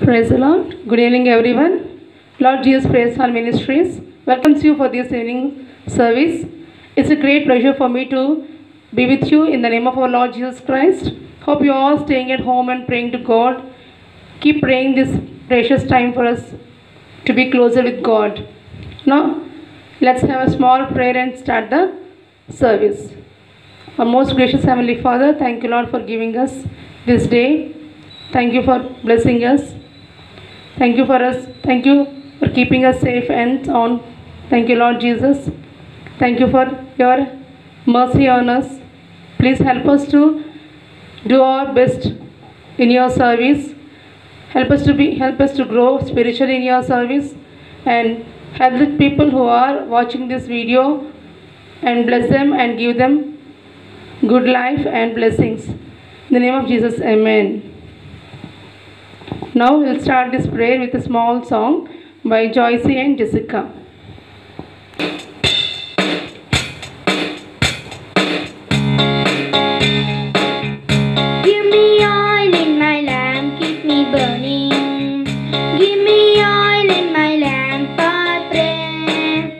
Praise the Lord. Good evening, everyone. Lord Jesus Praise Hall Ministries welcomes you for this evening service. It's a great pleasure for me to be with you in the name of our Lord Jesus Christ. Hope you are all staying at home and praying to God. Keep praying this precious time for us to be closer with God. Now, let's have a small prayer and start the service. Our most gracious Heavenly Father, thank you, Lord, for giving us this day. Thank you for blessing us. Thank you for us. Thank you for keeping us safe and sound. Thank you, Lord Jesus. Thank you for your mercy on us. Please help us to do our best in your service. Help us to grow spiritually in your service, and help the people who are watching this video and bless them and give them good life and blessings. In the name of Jesus, amen. Now we'll start this prayer with a small song by Joyce and Jessica. Give me oil in my lamp, keep me burning. Give me oil in my lamp, I pray.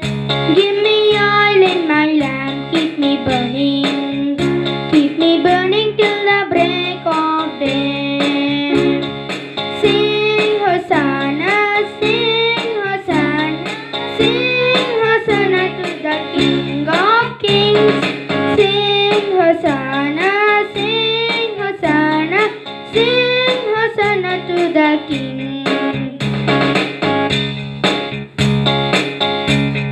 Give me oil in my lamp, keep me burning. Keep me burning till the break of day. Sing Hosanna, sing Hosanna, sing Hosanna to the King of Kings. Sing Hosanna, sing Hosanna, sing Hosanna to the King.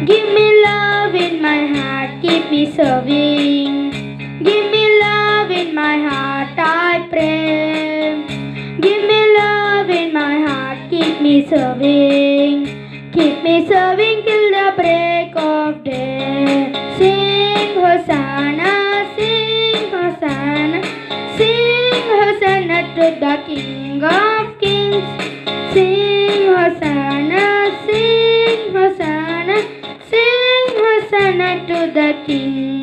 Give me love in my heart, keep me serving. Give me love in my heart, I pray. Give me love in my heart, keep me serving. Keep me serving till the break of day. Sing Hosanna, sing Hosanna, sing Hosanna to the King of Kings. Sing Hosanna, sing Hosanna, sing Hosanna to the King.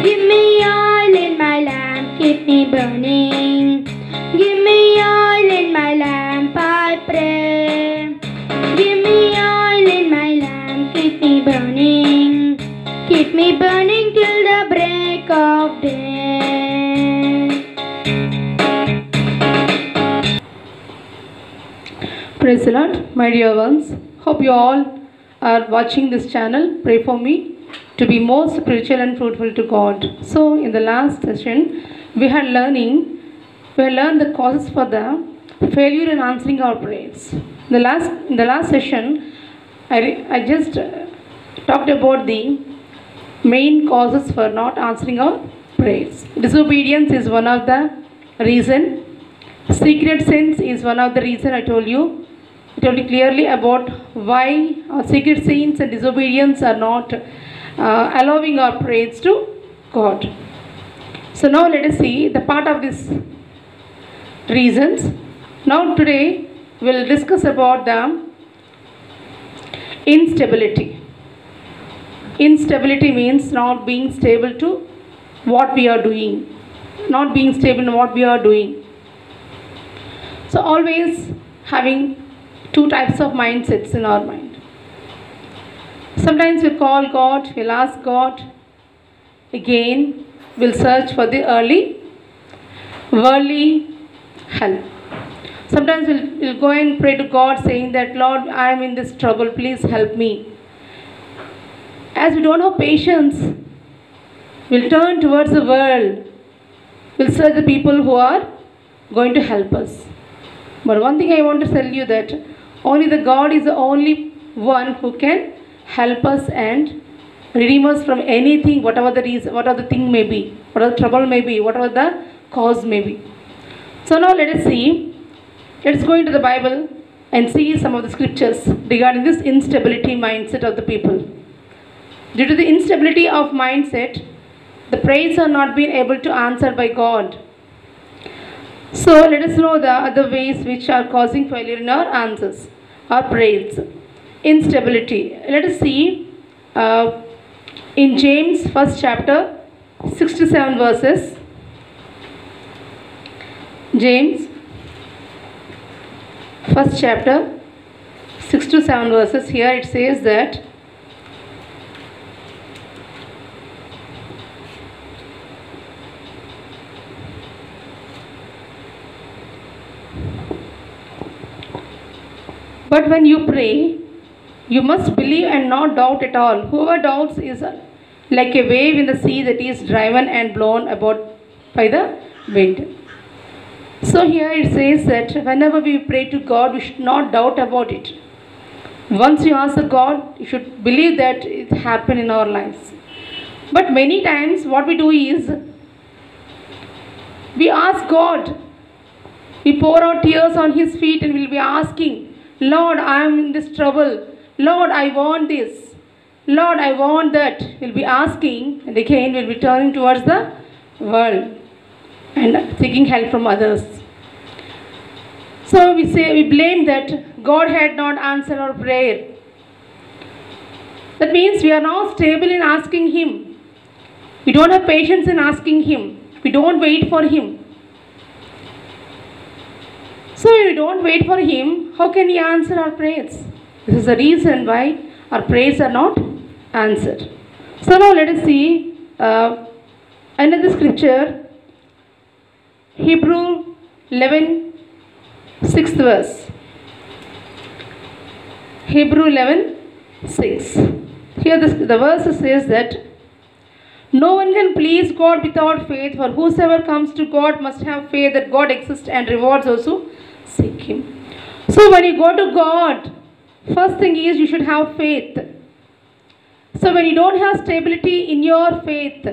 Give me oil in my lamp, keep me burning. Give me oil in my lamp, I pray. Give me oil in my lamp, keep me burning. Keep me burning till the break of day. Praise the Lord, my dear ones. Hope you all are watching this channel. Pray for me to be more spiritual and fruitful to God. So, in the last session, we had learned the causes for the failure in answering our prayers. In the last session, I just talked about the main causes for not answering our prayers. Disobedience is one of the reason. Secret sins is one of the reason. I told you clearly about why our secret sins and disobedience are not allowing our prayers to God. So now let us see the part of these reasons. Now today we'll discuss about the instability. Instability means not being stable to what we are doing. Not being stable in what we are doing. So always having two types of mindsets in our mind. Sometimes we call God, we'll ask God. Again, we'll search for the worldly help. Sometimes we'll go and pray to God saying that, Lord, I am in this trouble, please help me. As we don't have patience, we'll turn towards the world. We'll search the people who are going to help us. But one thing I want to tell you that only the God is the only one who can help us and redeem us from anything, whatever the reason, whatever the thing may be, whatever the trouble may be, whatever the cause may be. So now let us see. Let's go into the Bible and see some of the scriptures regarding this instability mindset of the people. Due to the instability of mindset, the prayers are not being able to answer by God. So let us know the other ways which are causing failure in our answers, our prayers. Instability. Let us see in James 1st chapter 67 verses. James, first chapter, 6 to 7 verses. Here it says that but when you pray, you must believe and not doubt at all. Whoever doubts is like a wave in the sea that is driven and blown about by the wind. So here it says that whenever we pray to God, we should not doubt about it. Once you ask the God, you should believe that it happened in our lives. But many times what we do is, we ask God, we pour our tears on His feet and we'll be asking, Lord, I am in this trouble. Lord, I want this. Lord, I want that. We'll be asking, and again we'll be turning towards the world and seeking help from others. So we blame that God had not answered our prayer. That means we are not stable in asking Him. We don't have patience in asking Him. We don't wait for Him. So if we don't wait for Him, how can He answer our prayers? This is the reason why our prayers are not answered. So now let us see another scripture, Hebrew 11, 6th verse. Hebrew 11, 6. Here the verse says that no one can please God without faith, for whosoever comes to God must have faith that God exists and rewards those who seek Him. So when you go to God, first thing is you should have faith. So when you don't have stability in your faith,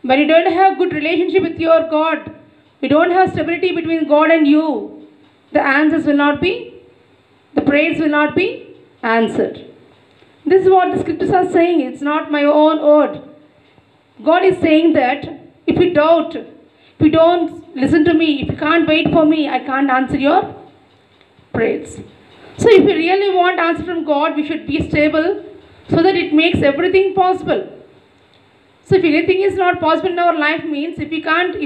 when you don't have good relationship with your God, you don't have stability between God and you, the answers will not be, the prayers will not be answered. This is what the scriptures are saying. It's not my own word. God is saying that if you doubt, if you don't listen to me, if you can't wait for me, I can't answer your prayers. So if you really want answer from God, we should be stable so that it makes everything possible. So if anything is not possible in our life means, if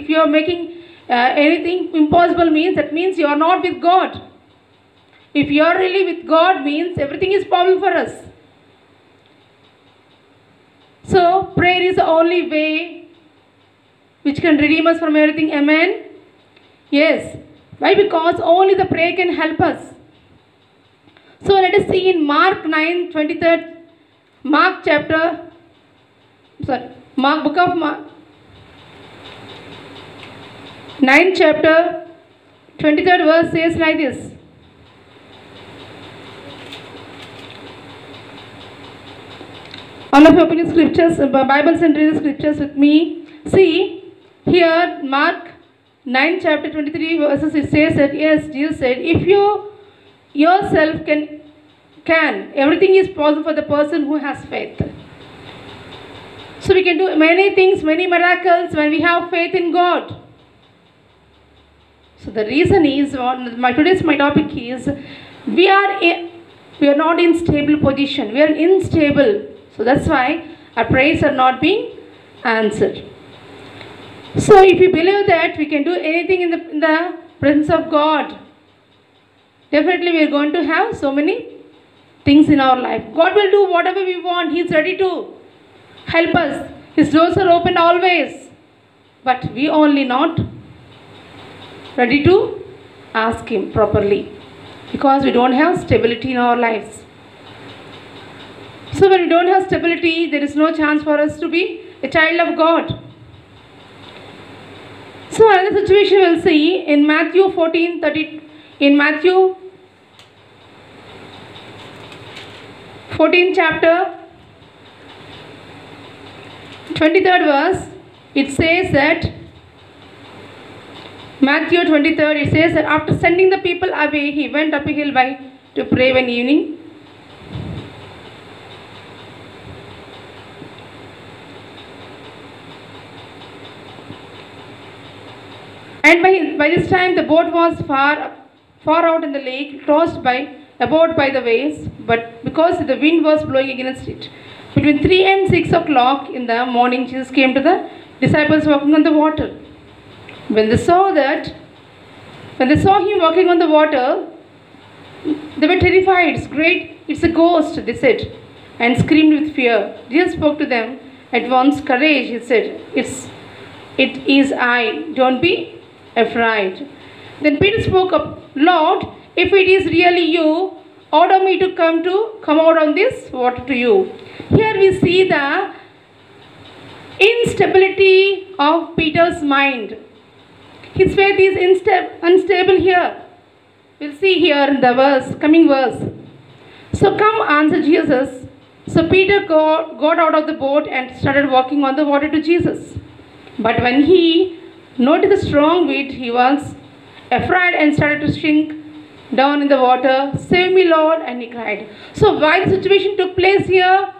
you are making anything impossible means, that means you are not with God. If you are really with God means everything is possible for us. So prayer is the only way which can redeem us from everything. Amen? Yes. Why? Because only the prayer can help us. So let us see in Mark 9, 23rd, book of Mark, 9 chapter, 23rd verse says like this. All of you open your scriptures, Bibles, and read the scriptures with me. See, here Mark 9 chapter 23 verses, it says that, yes, Jesus said, if you yourself can, everything is possible for the person who has faith. So we can do many things, many miracles when we have faith in God. So the reason is, my topic is, we are not in stable position. We are unstable. So that's why our prayers are not being answered. So if we believe that we can do anything in the presence of God, definitely we are going to have so many things in our life. God will do whatever we want. He is ready to help us. His doors are open always. But we only not ready to ask Him properly, because we don't have stability in our lives. So when we don't have stability, there is no chance for us to be a child of God. So another situation we'll see in Matthew 14:30. In Matthew 14 chapter 23rd verse, it says that Matthew 23rd, it says that after sending the people away, He went up a hill to pray one evening. And by this time the boat was far out in the lake, tossed about by the waves, but because the wind was blowing against it. Between 3 and 6 o'clock in the morning, Jesus came to the disciples walking on the water. When they saw that When they saw him walking on the water, they were terrified. It's great, it's a ghost, they said, and screamed with fear. Jesus spoke to them at once. Courage, he said. It is I. Don't be afraid. Then Peter spoke up, Lord, if it is really you, order me to come out on this water to you. Here we see the instability of Peter's mind. His faith is unstable here. We'll see here in the coming verse. So come, answered Jesus. So Peter got out of the boat and started walking on the water to Jesus. But when he noticed the strong wind, he was afraid and started to sink down in the water. Save me, Lord, and he cried. So why the situation took place here?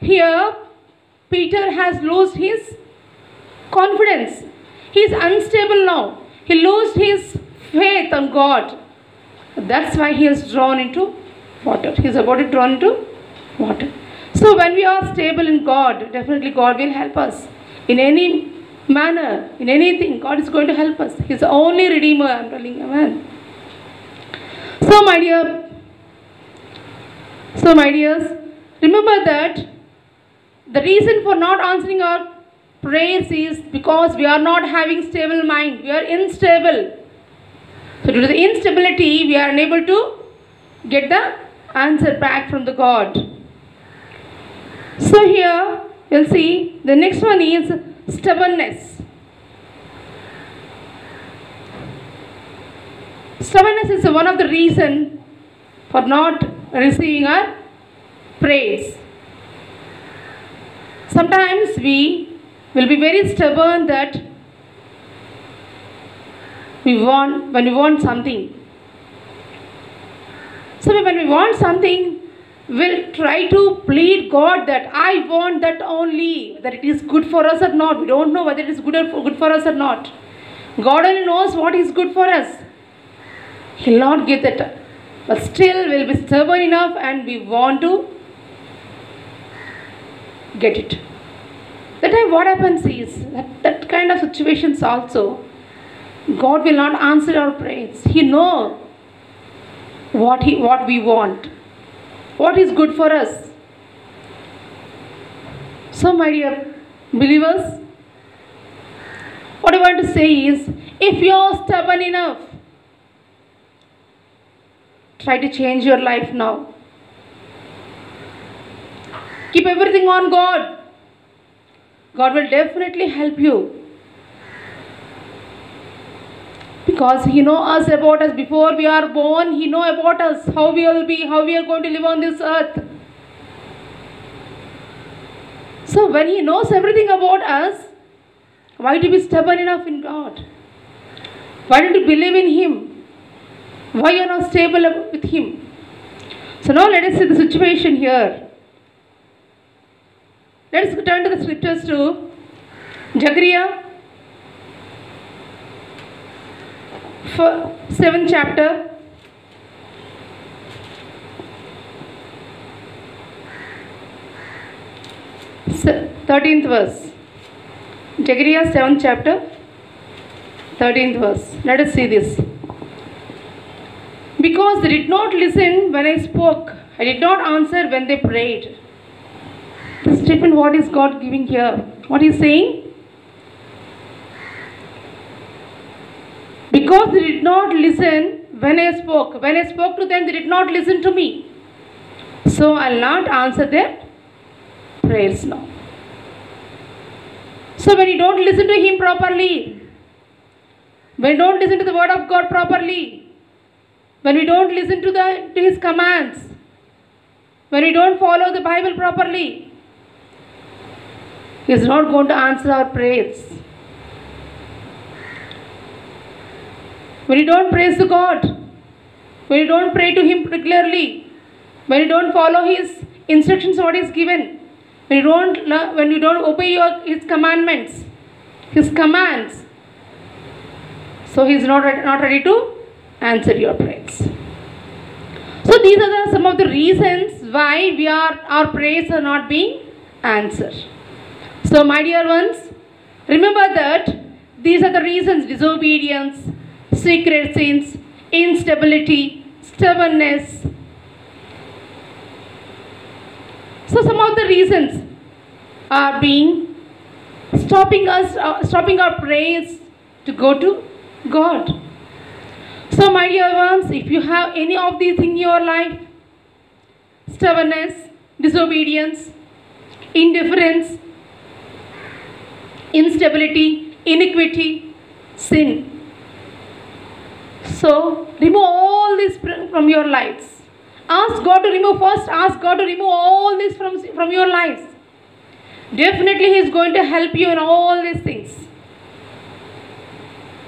Here, Peter has lost his confidence. He is unstable now. He lost his faith on God. That's why he is drawn into water. He is about to drawn into water. So when we are stable in God, definitely God will help us. In any manner, in anything, God is going to help us. He is the only Redeemer, I'm telling you, amen. So my dears, remember that the reason for not answering our prayers is because we are not having stable mind. We are unstable. So due to the instability, we are unable to get the answer back from the God. So here, you'll see, the next one is stubbornness. Stubbornness is one of the reasons for not receiving our praise. Sometimes we will be very stubborn that when we want something. So when we want something, we'll try to plead God that I want that only, that it is good for us or not. We don't know whether it is good for us or not. God only knows what is good for us. He'll not give that. But still we'll be stubborn enough and we want to get it. That time what happens is, that kind of situations also, God will not answer our prayers. He knows what we want, what is good for us. So my dear believers, what I want to say is, if you are stubborn enough, try to change your life now. Keep everything on God. God will definitely help you. Because He knows us about us before we are born. He knows about us, how we will be, how we are going to live on this earth. So when He knows everything about us, why to be stubborn enough in God? Why don't you believe in Him? Why you are not stable with Him? So now let us see the situation here. Let us turn to the scriptures to Zechariah 7th chapter. So, 13th verse. Zechariah 7th chapter, 13th verse. Let us see this. Because they did not listen when I spoke, I did not answer when they prayed. The statement, what is God giving here? What is saying? Because they did not listen when I spoke. When I spoke to them, they did not listen to me. So I will not answer their prayers now. So when you don't listen to Him properly, when you don't listen to the word of God properly, when we don't listen to His commands, when we don't follow the Bible properly, He is not going to answer our prayers. When you don't praise the God, when you don't pray to Him regularly, when you don't follow His instructions what is given, when you don't obey His commandments, His commands, so He is not ready to answer your prayers. So these are some of the reasons why our prayers are not being answered. So my dear ones, remember that these are the reasons: disobedience, secret sins, instability, stubbornness. So some of the reasons are being stopping our prayers to go to God. So my dear ones, if you have any of these in your life, stubbornness, disobedience, indifference, instability, iniquity, sin. So remove all this from your lives. Ask God to remove first. Ask God to remove all this from your lives. Definitely He is going to help you in all these things.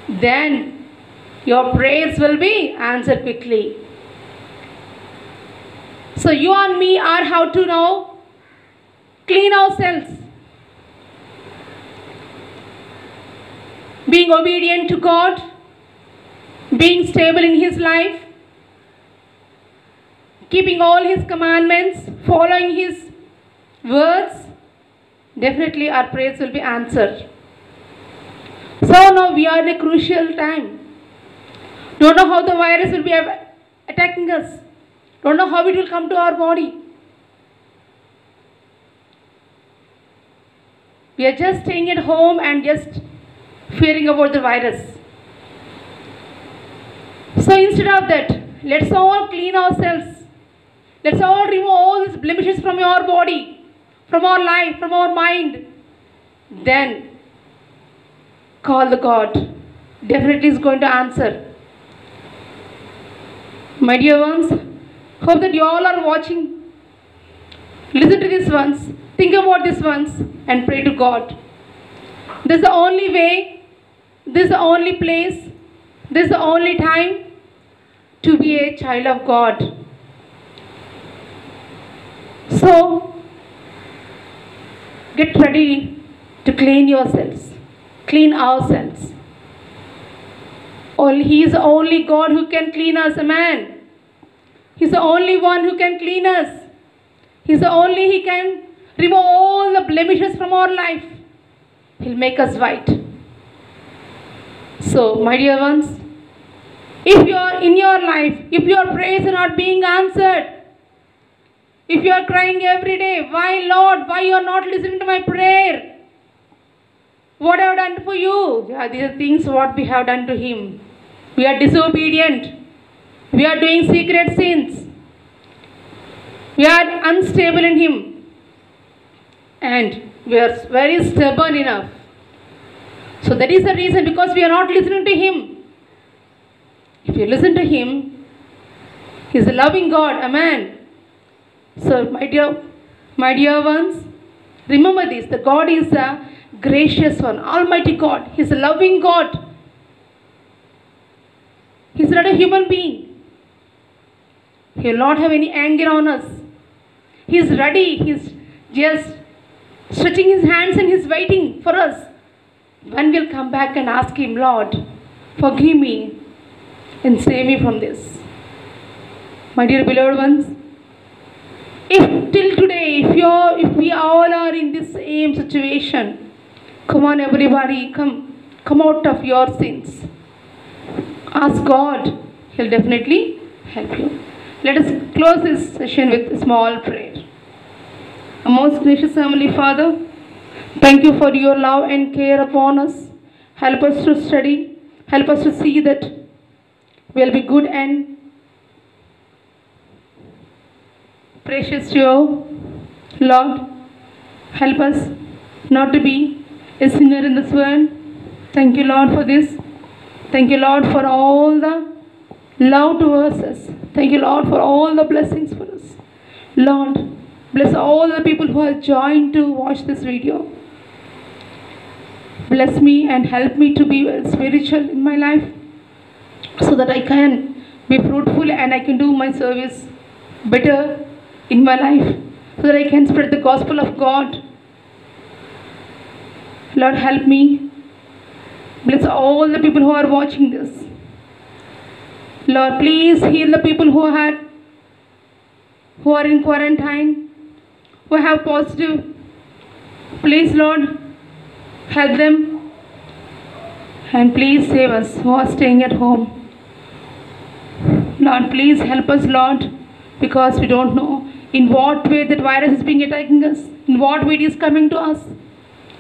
Then your prayers will be answered quickly. So you and me are how to know? Clean ourselves. Being obedient to God, being stable in His life, keeping all His commandments, following His words, definitely our prayers will be answered. So now we are in a crucial time. Don't know how the virus will be attacking us. Don't know how it will come to our body. We are just staying at home and just fearing about the virus. So instead of that, let's all clean ourselves. Let's all remove all these blemishes from your body, from our life, from our mind. Then call the God. Definitely is going to answer. My dear ones, hope that you all are watching. Listen to this once. Think about this once and pray to God. This is the only way, this is the only place, this is the only time to be a child of God. So, get ready to clean yourselves, clean ourselves. He is the only God who can clean us, amen. He is the only one who can clean us. He can remove all the blemishes from our life. He'll make us white. So, my dear ones, if you are in your life, if your prayers are not being answered, if you are crying every day, why Lord, why you are not listening to my prayer? What I have done for you? Yeah, these are things what we have done to Him. We are disobedient. We are doing secret sins. We are unstable in Him. And we are very stubborn enough. So that is the reason, because we are not listening to Him. If you listen to Him, He is a loving God, amen. So my dear ones, remember this, the God is a gracious one, almighty God. He is a loving God. He is not a human being. He will not have any anger on us. He is ready. He is just stretching His hands and He is waiting for us. When we'll come back and ask Him, Lord, forgive me and save me from this. My dear beloved ones, if till today, if we all are in this same situation, come on everybody, come out of your sins. Ask God, He'll definitely help you. Let us close this session with a small prayer. Our most gracious Heavenly Father, thank you for your love and care upon us. Help us to study. Help us to see that we'll be good and precious to you. Lord, help us not to be a sinner in this world. Thank you, Lord, for this. Thank you, Lord, for all the love towards us. Thank you, Lord, for all the blessings for us. Lord, bless all the people who have joined to watch this video. Bless me and help me to be spiritual in my life, so that I can be fruitful and I can do my service better in my life, so that I can spread the gospel of God. Lord, help me. Bless all the people who are watching this. Lord, please heal the people who are in quarantine, who have positive. Please, Lord, help them. And please save us who are staying at home. Lord, please help us, Lord, because we don't know in what way that virus is being attacking us, in what way it is coming to us.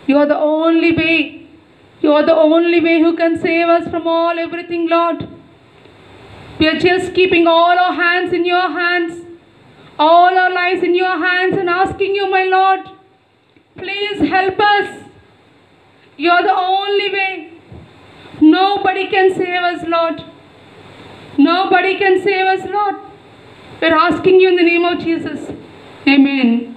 You are the only way. You are the only way who can save us from all everything, Lord. We are just keeping all our hands in your hands, all our lives in your hands, and asking you, my Lord, please help us. You are the only way. Nobody can save us, Lord. Nobody can save us, Lord. We are asking you in the name of Jesus. Amen.